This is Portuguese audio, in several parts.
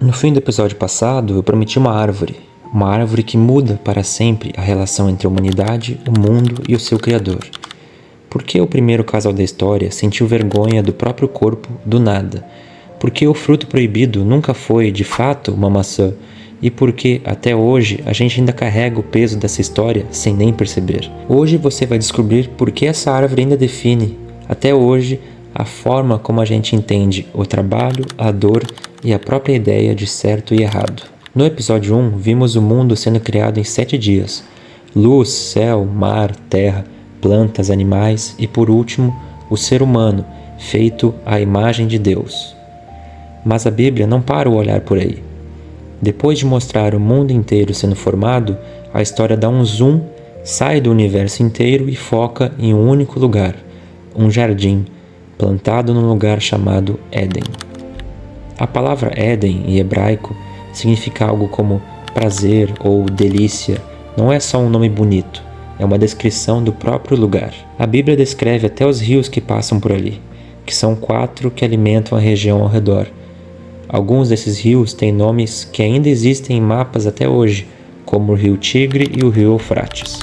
No fim do episódio passado, eu prometi uma árvore que muda para sempre a relação entre a humanidade, o mundo e o seu Criador. Por que o primeiro casal da história sentiu vergonha do próprio corpo do nada? Por que o fruto proibido nunca foi, de fato, uma maçã? E por que, até hoje, a gente ainda carrega o peso dessa história sem nem perceber? Hoje você vai descobrir por que essa árvore ainda define, até hoje, a forma como a gente entende o trabalho, a dor e a própria ideia de certo e errado. No episódio 1, vimos o mundo sendo criado em 7 dias. Luz, céu, mar, terra, plantas, animais e, por último, o ser humano, feito à imagem de Deus. Mas a Bíblia não para o olhar por aí. Depois de mostrar o mundo inteiro sendo formado, a história dá um zoom, sai do universo inteiro e foca em um único lugar, um jardim, plantado num lugar chamado Éden. A palavra Éden, em hebraico, significa algo como prazer ou delícia. Não é só um nome bonito, é uma descrição do próprio lugar. A Bíblia descreve até os rios que passam por ali, que são 4 que alimentam a região ao redor. Alguns desses rios têm nomes que ainda existem em mapas até hoje, como o rio Tigre e o rio Eufrates.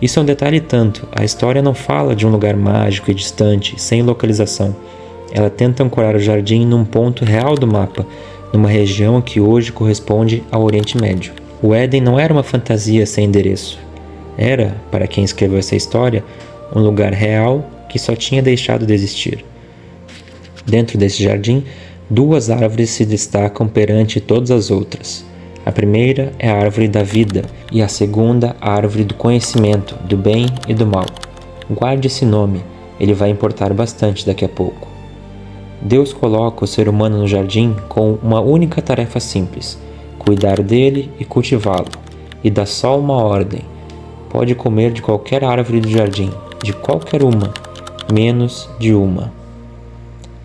Isso é um detalhe tanto, a história não fala de um lugar mágico e distante, sem localização. Ela tenta ancorar o jardim num ponto real do mapa, numa região que hoje corresponde ao Oriente Médio. O Éden não era uma fantasia sem endereço. Era, para quem escreveu essa história, um lugar real que só tinha deixado de existir. Dentro desse jardim, 2 árvores se destacam perante todas as outras. A primeira é a árvore da vida e a segunda a árvore do conhecimento, do bem e do mal. Guarde esse nome, ele vai importar bastante daqui a pouco. Deus coloca o ser humano no jardim com uma única tarefa simples: cuidar dele e cultivá-lo, e dá só uma ordem: pode comer de qualquer árvore do jardim, de qualquer uma, menos de uma.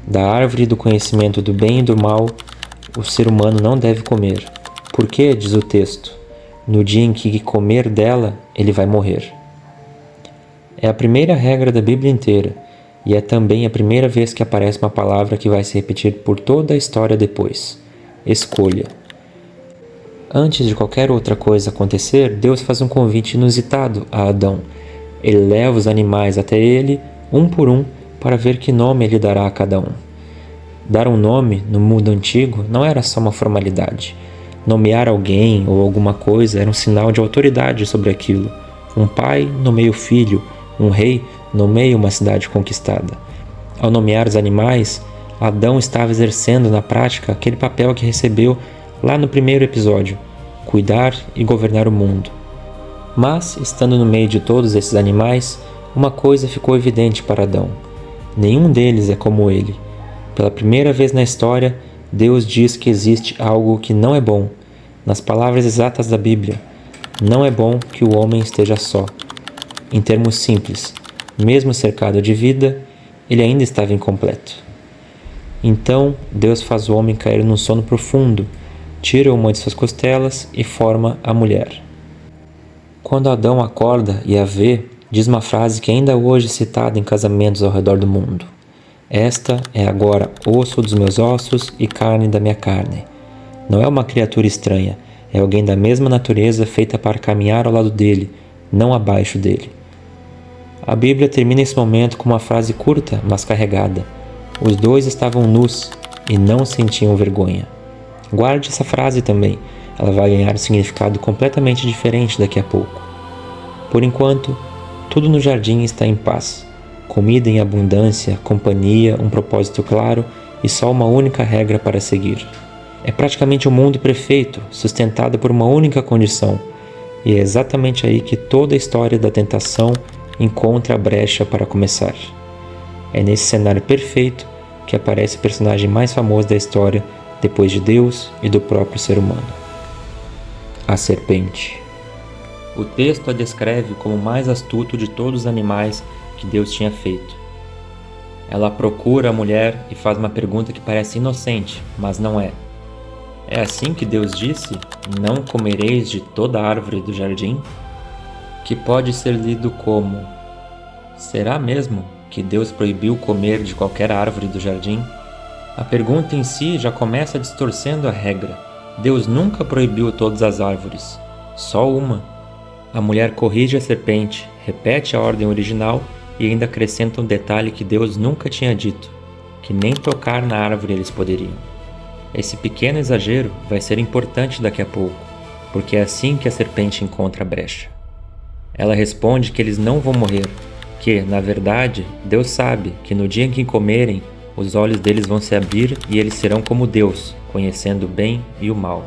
Da árvore do conhecimento do bem e do mal, o ser humano não deve comer. Por quê? Diz o texto. No dia em que comer dela, ele vai morrer. É a primeira regra da Bíblia inteira, e é também a primeira vez que aparece uma palavra que vai se repetir por toda a história depois: escolha. Antes de qualquer outra coisa acontecer, Deus faz um convite inusitado a Adão. Ele leva os animais até ele, um por um, para ver que nome ele dará a cada um. Dar um nome, no mundo antigo, não era só uma formalidade. Nomear alguém ou alguma coisa era um sinal de autoridade sobre aquilo. Um pai nomeia o filho, um rei nomeia uma cidade conquistada. Ao nomear os animais, Adão estava exercendo na prática aquele papel que recebeu lá no primeiro episódio: cuidar e governar o mundo. Mas, estando no meio de todos esses animais, uma coisa ficou evidente para Adão: nenhum deles é como ele. Pela primeira vez na história, Deus diz que existe algo que não é bom. Nas palavras exatas da Bíblia, não é bom que o homem esteja só. Em termos simples, mesmo cercado de vida, ele ainda estava incompleto. Então, Deus faz o homem cair num sono profundo, tira uma de suas costelas e forma a mulher. Quando Adão acorda e a vê, diz uma frase que ainda hoje é citada em casamentos ao redor do mundo: esta é agora osso dos meus ossos e carne da minha carne. Não é uma criatura estranha, é alguém da mesma natureza feita para caminhar ao lado dele, não abaixo dele. A Bíblia termina esse momento com uma frase curta, mas carregada: os 2 estavam nus e não sentiam vergonha. Guarde essa frase também, ela vai ganhar um significado completamente diferente daqui a pouco. Por enquanto, tudo no jardim está em paz. Comida em abundância, companhia, um propósito claro e só uma única regra para seguir. É praticamente um mundo perfeito, sustentado por uma única condição. E é exatamente aí que toda a história da tentação encontra a brecha para começar. É nesse cenário perfeito que aparece o personagem mais famoso da história, depois de Deus e do próprio ser humano: a serpente. O texto a descreve como o mais astuto de todos os animais que Deus tinha feito. Ela procura a mulher e faz uma pergunta que parece inocente, mas não é. É assim que Deus disse: não comereis de toda a árvore do jardim? Que pode ser lido como: será mesmo que Deus proibiu comer de qualquer árvore do jardim? A pergunta em si já começa distorcendo a regra. Deus nunca proibiu todas as árvores, só uma. A mulher corrige a serpente, repete a ordem original e ainda acrescenta um detalhe que Deus nunca tinha dito, que nem tocar na árvore eles poderiam. Esse pequeno exagero vai ser importante daqui a pouco, porque é assim que a serpente encontra a brecha. Ela responde que eles não vão morrer, que, na verdade, Deus sabe que no dia em que comerem, os olhos deles vão se abrir e eles serão como Deus, conhecendo o bem e o mal.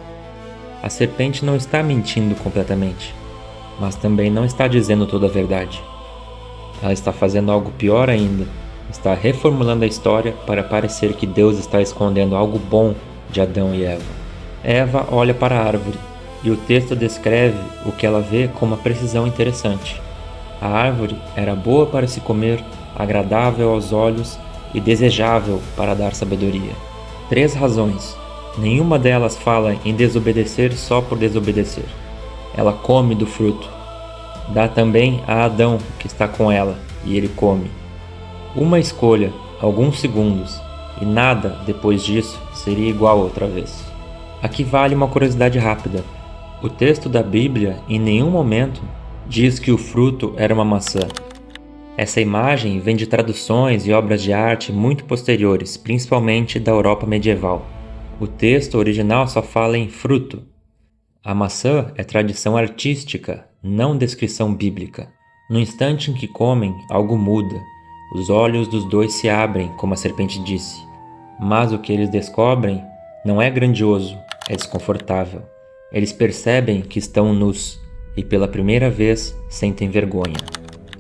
A serpente não está mentindo completamente, mas também não está dizendo toda a verdade. Ela está fazendo algo pior ainda, está reformulando a história para parecer que Deus está escondendo algo bom de Adão e Eva. Eva olha para a árvore, e o texto descreve o que ela vê com uma precisão interessante. A árvore era boa para se comer, agradável aos olhos e desejável para dar sabedoria. 3 razões. Nenhuma delas fala em desobedecer só por desobedecer. Ela come do fruto. Dá também a Adão, que está com ela, e ele come. Uma escolha, alguns segundos, e nada depois disso seria igual outra vez. Aqui vale uma curiosidade rápida. O texto da Bíblia em nenhum momento diz que o fruto era uma maçã. Essa imagem vem de traduções e obras de arte muito posteriores, principalmente da Europa medieval. O texto original só fala em fruto. A maçã é tradição artística, não descrição bíblica. No instante em que comem, algo muda. Os olhos dos dois se abrem, como a serpente disse. Mas o que eles descobrem não é grandioso, é desconfortável. Eles percebem que estão nus e pela primeira vez sentem vergonha.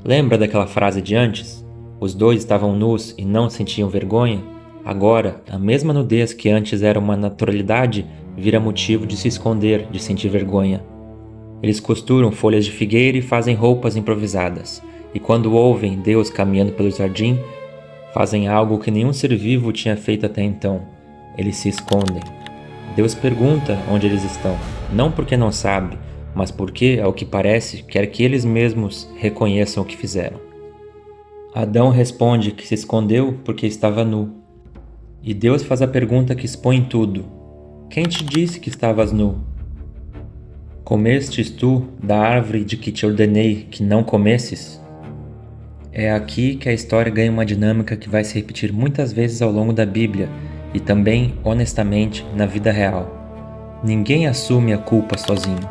Lembra daquela frase de antes? Os dois estavam nus e não sentiam vergonha? Agora, a mesma nudez que antes era uma naturalidade vira motivo de se esconder, de sentir vergonha. Eles costuram folhas de figueira e fazem roupas improvisadas. E quando ouvem Deus caminhando pelo jardim, fazem algo que nenhum ser vivo tinha feito até então. Eles se escondem. Deus pergunta onde eles estão, não porque não sabe, mas porque, ao que parece, quer que eles mesmos reconheçam o que fizeram. Adão responde que se escondeu porque estava nu. E Deus faz a pergunta que expõe tudo. Quem te disse que estavas nu? Comestes tu da árvore de que te ordenei que não comesses? É aqui que a história ganha uma dinâmica que vai se repetir muitas vezes ao longo da Bíblia e também, honestamente, na vida real. Ninguém assume a culpa sozinho.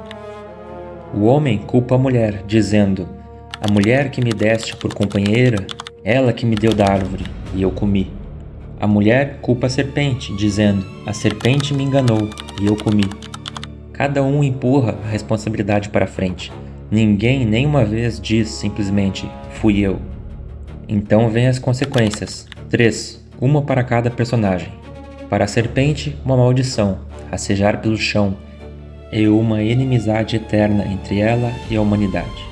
O homem culpa a mulher, dizendo: a mulher que me deste por companheira, ela que me deu da árvore, e eu comi. A mulher culpa a serpente, dizendo: a serpente me enganou, e eu comi. Cada um empurra a responsabilidade para frente. Ninguém nenhuma vez diz simplesmente: fui eu. Então vêm as consequências. 3, uma para cada personagem. Para a serpente, uma maldição, rastejar pelo chão, e uma inimizade eterna entre ela e a humanidade.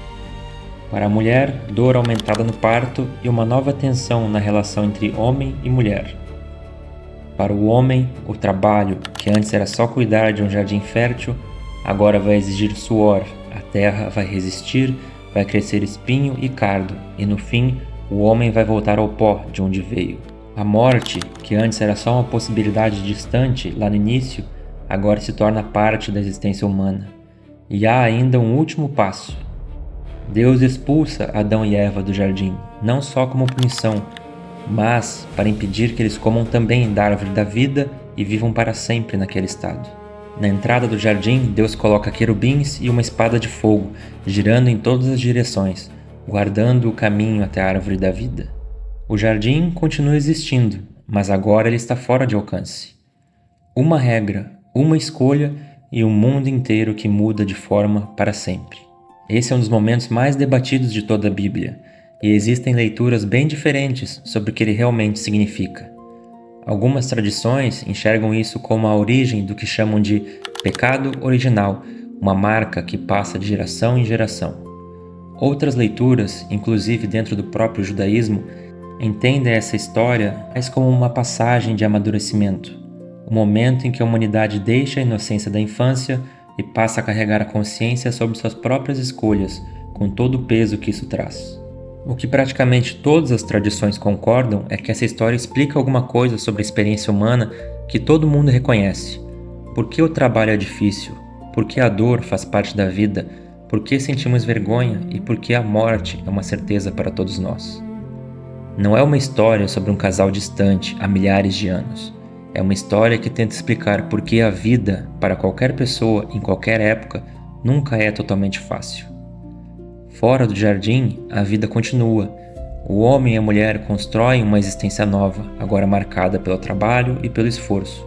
Para a mulher, dor aumentada no parto e uma nova tensão na relação entre homem e mulher. Para o homem, o trabalho, que antes era só cuidar de um jardim fértil, agora vai exigir suor, a terra vai resistir, vai crescer espinho e cardo, e no fim, o homem vai voltar ao pó de onde veio. A morte, que antes era só uma possibilidade distante lá no início, agora se torna parte da existência humana. E há ainda um último passo. Deus expulsa Adão e Eva do jardim, não só como punição, mas para impedir que eles comam também da árvore da vida e vivam para sempre naquele estado. Na entrada do jardim, Deus coloca querubins e uma espada de fogo, girando em todas as direções, guardando o caminho até a árvore da vida. O jardim continua existindo, mas agora ele está fora de alcance. Uma regra, uma escolha e um mundo inteiro que muda de forma para sempre. Esse é um dos momentos mais debatidos de toda a Bíblia, e existem leituras bem diferentes sobre o que ele realmente significa. Algumas tradições enxergam isso como a origem do que chamam de pecado original, uma marca que passa de geração em geração. Outras leituras, inclusive dentro do próprio judaísmo, entendem essa história mais como uma passagem de amadurecimento, o momento em que a humanidade deixa a inocência da infância e passa a carregar a consciência sobre suas próprias escolhas, com todo o peso que isso traz. O que praticamente todas as tradições concordam é que essa história explica alguma coisa sobre a experiência humana que todo mundo reconhece. Por que o trabalho é difícil? Por que a dor faz parte da vida? Por que sentimos vergonha? E por que a morte é uma certeza para todos nós? Não é uma história sobre um casal distante há milhares de anos. É uma história que tenta explicar por que a vida, para qualquer pessoa, em qualquer época, nunca é totalmente fácil. Fora do jardim, a vida continua. O homem e a mulher constroem uma existência nova, agora marcada pelo trabalho e pelo esforço.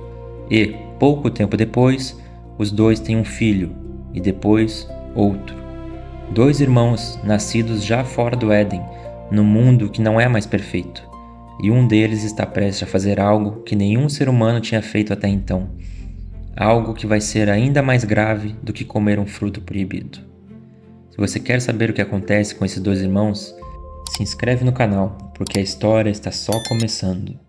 E, pouco tempo depois, os dois têm um filho, e depois outro. Dois irmãos nascidos já fora do Éden, no mundo que não é mais perfeito. E um deles está prestes a fazer algo que nenhum ser humano tinha feito até então. Algo que vai ser ainda mais grave do que comer um fruto proibido. Se você quer saber o que acontece com esses dois irmãos, se inscreve no canal, porque a história está só começando.